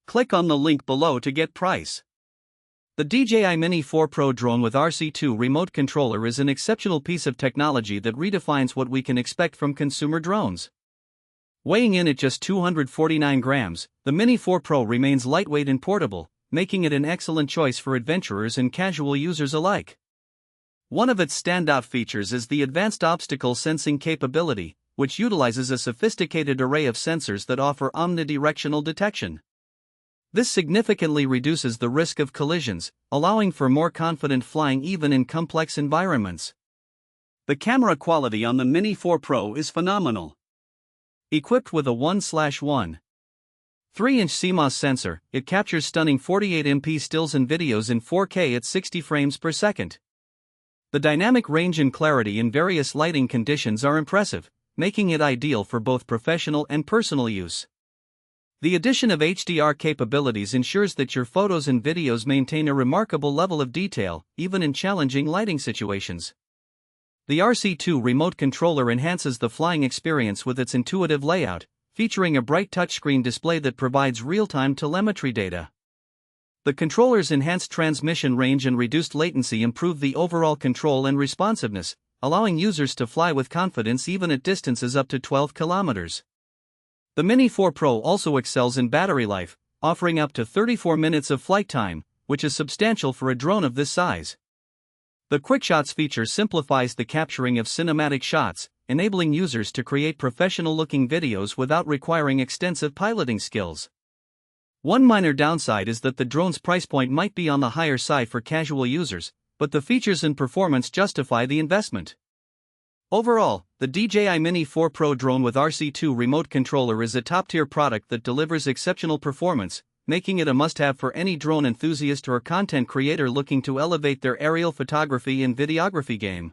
Click on the link below to get price. The DJI Mini 4 Pro drone with RC2 remote controller is an exceptional piece of technology that redefines what we can expect from consumer drones. Weighing in at just 249 grams, the Mini 4 Pro remains lightweight and portable, making it an excellent choice for adventurers and casual users alike. One of its standout features is the advanced obstacle sensing capability, which utilizes a sophisticated array of sensors that offer omnidirectional detection. This significantly reduces the risk of collisions, allowing for more confident flying even in complex environments. The camera quality on the Mini 4 Pro is phenomenal. Equipped with a 1/1.3" CMOS sensor, it captures stunning 48MP stills and videos in 4K at 60 frames per second. The dynamic range and clarity in various lighting conditions are impressive, making it ideal for both professional and personal use. The addition of HDR capabilities ensures that your photos and videos maintain a remarkable level of detail, even in challenging lighting situations. The RC2 remote controller enhances the flying experience with its intuitive layout, featuring a bright touchscreen display that provides real-time telemetry data. The controller's enhanced transmission range and reduced latency improve the overall control and responsiveness, allowing users to fly with confidence even at distances up to 12 kilometers. The Mini 4 Pro also excels in battery life, offering up to 34 minutes of flight time, which is substantial for a drone of this size. The Quick Shots feature simplifies the capturing of cinematic shots, enabling users to create professional-looking videos without requiring extensive piloting skills. One minor downside is that the drone's price point might be on the higher side for casual users, but the features and performance justify the investment. Overall, the DJI Mini 4 Pro drone with RC2 remote controller is a top-tier product that delivers exceptional performance, making it a must-have for any drone enthusiast or content creator looking to elevate their aerial photography and videography game.